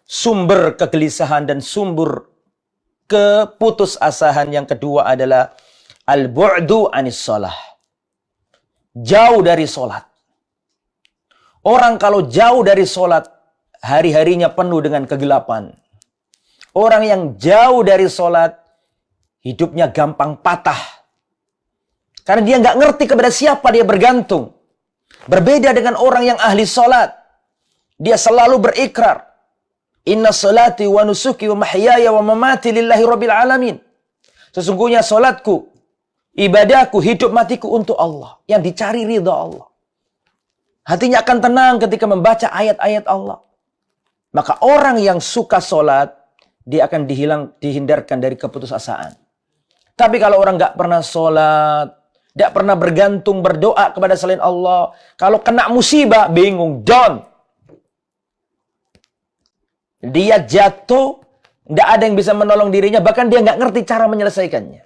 sumber kegelisahan dan sumber keputusasaan yang kedua adalah al-bu'du anis shalah. Jauh dari sholat. Orang kalau jauh dari sholat, hari-harinya penuh dengan kegelapan. Orang yang jauh dari sholat, hidupnya gampang patah. Karena dia nggak ngerti kepada siapa dia bergantung. Berbeda dengan orang yang ahli sholat. Dia selalu berikrar. Inna salati wa nusuki wa mahyaya wa mamati lillahi rabbil alamin. Sesungguhnya sholatku, ibadahku, hidup matiku untuk Allah. Yang dicari ridha Allah. Hatinya akan tenang ketika membaca ayat-ayat Allah. Maka orang yang suka sholat, dia akan dihindarkan dari keputusasaan. Tapi kalau orang nggak pernah sholat, tidak pernah bergantung, berdoa kepada selain Allah. Kalau kena musibah, bingung, down. Dia jatuh, tidak ada yang bisa menolong dirinya. Bahkan dia nggak ngerti cara menyelesaikannya.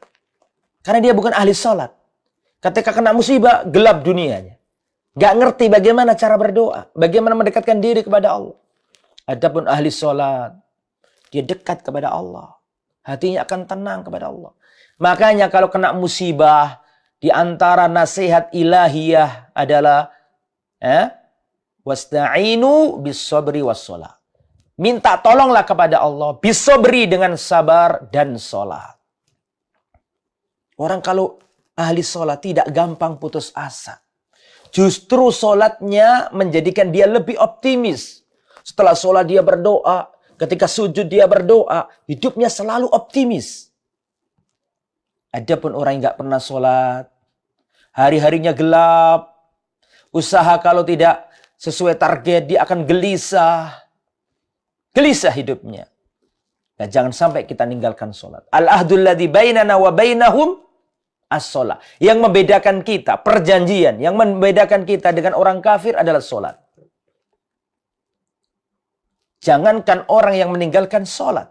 Karena dia bukan ahli sholat. Ketika kena musibah, gelap dunianya. Nggak ngerti bagaimana cara berdoa. Bagaimana mendekatkan diri kepada Allah. Adapun ahli sholat, dia dekat kepada Allah. Hatinya akan tenang kepada Allah. Makanya kalau kena musibah, di antara nasihat ilahiyah adalah wasta'inu bis-sabri was-shalah. Minta tolonglah kepada Allah bis-sabri dengan sabar dan sholat. Orang kalau ahli sholat tidak gampang putus asa. Justru sholatnya menjadikan dia lebih optimis. Setelah sholat dia berdoa, ketika sujud dia berdoa, hidupnya selalu optimis. Adapun orang yang nggak pernah sholat, hari-harinya gelap, usaha kalau tidak sesuai target, dia akan gelisah. Gelisah hidupnya. Nah, jangan sampai kita ninggalkan sholat. Al-ahdul ladzi bainana wa bainahum as-sholat. Yang membedakan kita, perjanjian, yang membedakan kita dengan orang kafir adalah sholat. Jangankan orang yang meninggalkan sholat.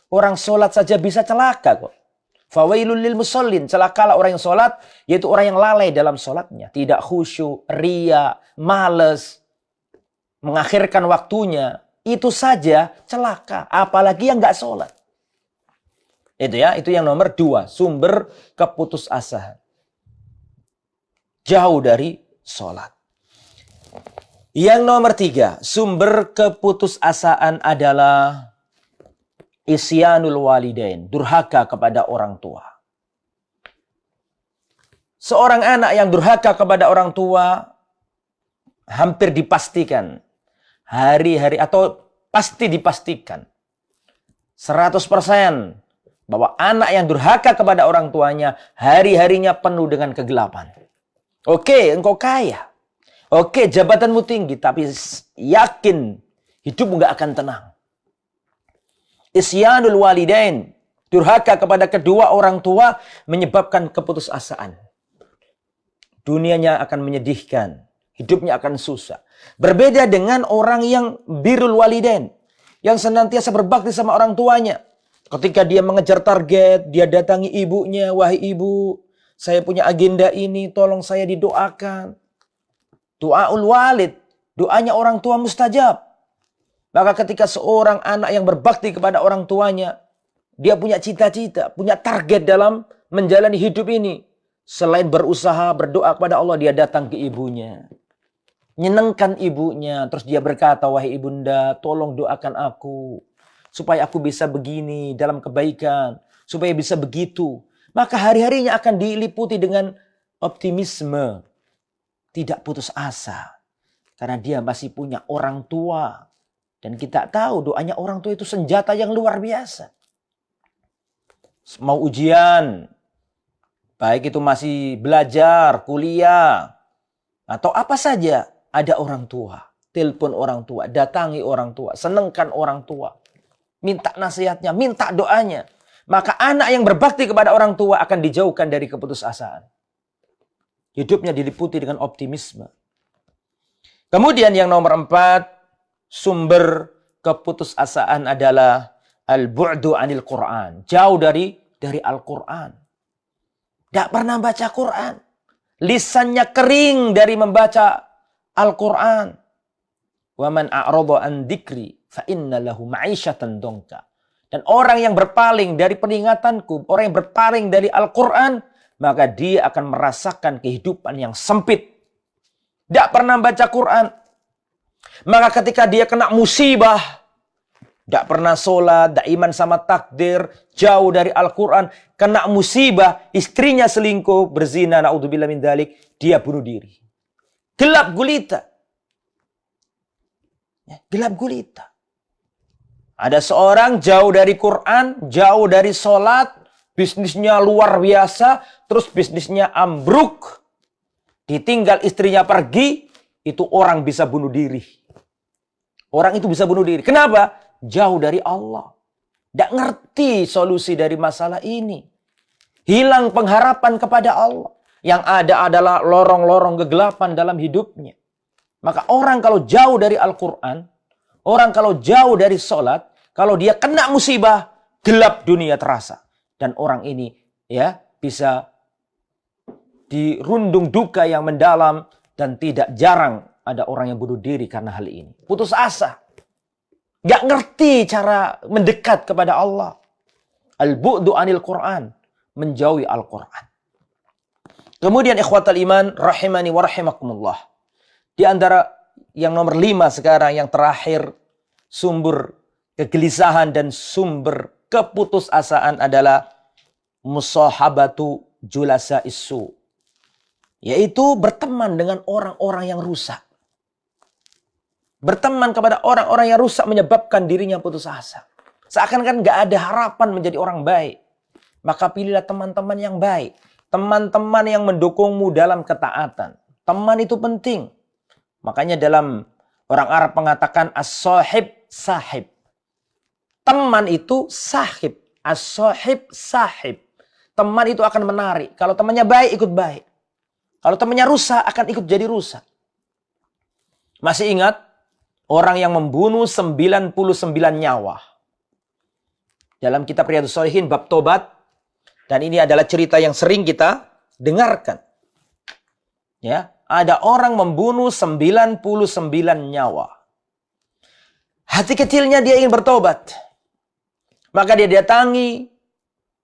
Orang sholat saja bisa celaka kok. Fawailul lil musallin, celakalah orang yang sholat, yaitu orang yang lalai dalam sholatnya. Tidak khusyuk, ria, males, mengakhirkan waktunya. Itu saja celaka, apalagi yang nggak sholat. Itu ya, itu yang nomor 2, sumber keputusasaan. Jauh dari sholat. Yang nomor 3, sumber keputusasaan adalah isyanul walidain, durhaka kepada orang tua. Seorang anak yang durhaka kepada orang tua hampir dipastikan hari-hari atau pasti dipastikan 100% bahwa anak yang durhaka kepada orang tuanya hari-harinya penuh dengan kegelapan. Oke, engkau kaya. Oke, jabatanmu tinggi, tapi yakin hidupmu nggak akan tenang. Isyanul walidain, durhaka kepada kedua orang tua menyebabkan keputusasaan. Dunianya akan menyedihkan, hidupnya akan susah. Berbeda dengan orang yang birrul walidain, yang senantiasa berbakti sama orang tuanya. Ketika dia mengejar target, dia datangi ibunya, wahai ibu, saya punya agenda ini, tolong saya didoakan. Doaul walid, doanya orang tua mustajab. Maka ketika seorang anak yang berbakti kepada orang tuanya, dia punya cita-cita, punya target dalam menjalani hidup ini. Selain berusaha, berdoa kepada Allah, dia datang ke ibunya. Nyenengkan ibunya, terus dia berkata, wahai ibunda, tolong doakan aku. Supaya aku bisa begini dalam kebaikan, supaya bisa begitu. Maka hari-harinya akan diliputi dengan optimisme. Tidak putus asa. Karena dia masih punya orang tua. Dan kita tahu doanya orang tua itu senjata yang luar biasa. Mau ujian, baik itu masih belajar, kuliah, atau apa saja, ada orang tua. Telepon orang tua, datangi orang tua, senengkan orang tua. Minta nasihatnya, minta doanya. Maka anak yang berbakti kepada orang tua akan dijauhkan dari keputusasaan. Hidupnya diliputi dengan optimisme. Kemudian yang nomor 4, sumber keputusasaan adalah al-bu'du anil Quran. Jauh dari Al-Quran. Tidak pernah baca Quran. Lisannya kering dari membaca Al-Quran. Wa man a'rada an dzikri fa inna lahu ma'isyatan dongka. Dan orang yang berpaling dari peringatanku, orang yang berpaling dari Al-Quran, maka dia akan merasakan kehidupan yang sempit. Tidak pernah baca Quran. Maka ketika dia kena musibah, tidak pernah sholat, tidak iman sama takdir, jauh dari Al-Quran, kena musibah, istrinya selingkuh, berzina, na'udzubillah min dzalik, dia bunuh diri. Gelap gulita. Gelap gulita. Ada seorang jauh dari Quran, jauh dari sholat, bisnisnya luar biasa, terus bisnisnya ambruk, ditinggal istrinya pergi, itu orang bisa bunuh diri. Orang itu bisa bunuh diri. Kenapa? Jauh dari Allah. Tidak ngerti solusi dari masalah ini. Hilang pengharapan kepada Allah. Yang ada adalah lorong-lorong kegelapan dalam hidupnya. Maka orang kalau jauh dari Al-Quran, orang kalau jauh dari sholat, kalau dia kena musibah, gelap dunia terasa. Dan orang ini ya bisa dirundung duka yang mendalam, dan tidak jarang ada orang yang bunuh diri karena hal ini. Putus asa. Gak ngerti cara mendekat kepada Allah. Al-bu'du anil Quran. Menjauhi Al-Quran. Kemudian ikhwatal iman, rahimani wa rahimakumullah. Di antara yang nomor 5 sekarang, yang terakhir, sumber kegelisahan dan sumber keputusasaan adalah musahabatu julasa isu. Yaitu berteman dengan orang-orang yang rusak. Berteman kepada orang-orang yang rusak menyebabkan dirinya putus asa. Seakan-akan gak ada harapan menjadi orang baik. Maka pilihlah teman-teman yang baik. Teman-teman yang mendukungmu dalam ketaatan. Teman itu penting. Makanya dalam orang Arab mengatakan as-sahib sahib. Teman itu sahib. As-sahib sahib. Teman itu akan menarik. Kalau temannya baik, ikut baik. Kalau temannya rusak, akan ikut jadi rusak. Masih ingat? Orang yang membunuh 99 nyawa. Dalam kitab Riyadhus Shalihin, bab tobat. Dan ini adalah cerita yang sering kita dengarkan. Ya, ada orang membunuh 99 nyawa. Hati kecilnya dia ingin bertobat. Maka dia datangi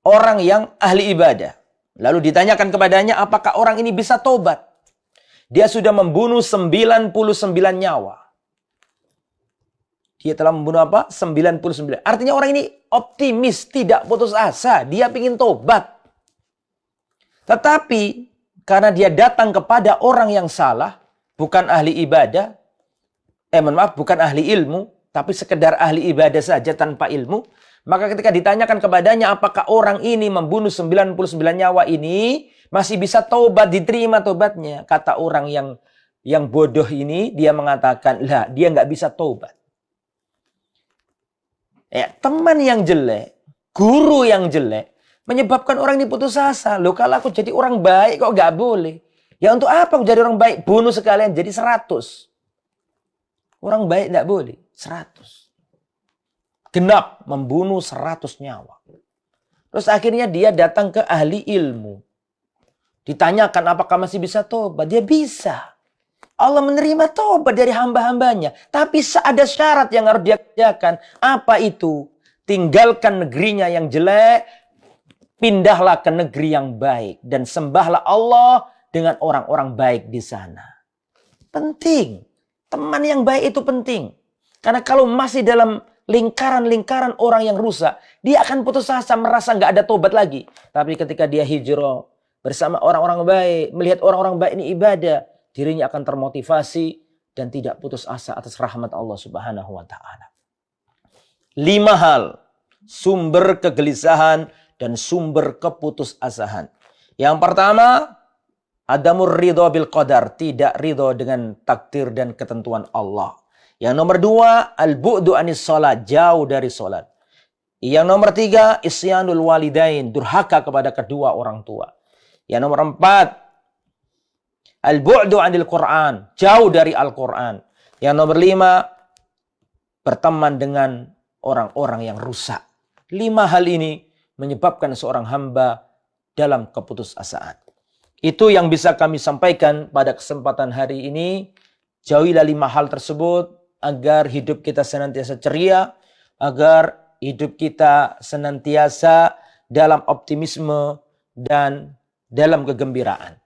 orang yang ahli ibadah. Lalu ditanyakan kepadanya, apakah orang ini bisa tobat? Dia sudah membunuh 99 nyawa. Dia telah membunuh apa? 99. Artinya orang ini optimis, tidak putus asa. Dia ingin tobat. Tetapi karena dia datang kepada orang yang salah, bukan ahli ibadah, bukan ahli ilmu, tapi sekedar ahli ibadah saja tanpa ilmu, maka ketika ditanyakan kepadanya apakah orang ini membunuh 99 nyawa ini masih bisa tobat, diterima tobatnya, kata orang yang bodoh ini, dia mengatakan, lah, dia nggak bisa tobat. Ya, teman yang jelek, guru yang jelek, menyebabkan orang ini putus asa. Loh, kalau aku jadi orang baik kok nggak boleh? Ya untuk apa aku jadi orang baik? Bunuh sekalian jadi 100. Orang baik nggak boleh, 100. Genap membunuh 100 nyawa. Terus akhirnya dia datang ke ahli ilmu. Ditanyakan apakah masih bisa tobat? Dia bisa. Allah menerima tobat dari hamba-hambanya. Tapi ada syarat yang harus dia kerjakan. Apa itu? Tinggalkan negerinya yang jelek. Pindahlah ke negeri yang baik. Dan sembahlah Allah dengan orang-orang baik di sana. Penting. Teman yang baik itu penting. Karena kalau masih dalam lingkaran-lingkaran orang yang rusak, dia akan putus asa, merasa nggak ada tobat lagi. Tapi ketika dia hijrah bersama orang-orang baik, melihat orang-orang baik ini ibadah, dirinya akan termotivasi dan tidak putus asa atas rahmat Allah Subhanahu wa Ta'ala. 5 hal sumber kegelisahan dan sumber keputusasaan. Yang pertama, adamur ridho bil qadar, tidak ridho dengan takdir dan ketentuan Allah. Yang nomor 2, al-bu'du anis sholat, jauh dari sholat. Yang nomor 3, isyanul walidain, durhaka kepada kedua orang tua. Yang nomor 4, al-bu'du anil Quran, jauh dari Al-Quran. Yang nomor 5, berteman dengan orang-orang yang rusak. 5 hal ini menyebabkan seorang hamba dalam keputusasaan. Itu yang bisa kami sampaikan pada kesempatan hari ini. Jauhilah 5 hal tersebut. agar hidup kita senantiasa ceria, agar hidup kita senantiasa dalam optimisme dan dalam kegembiraan.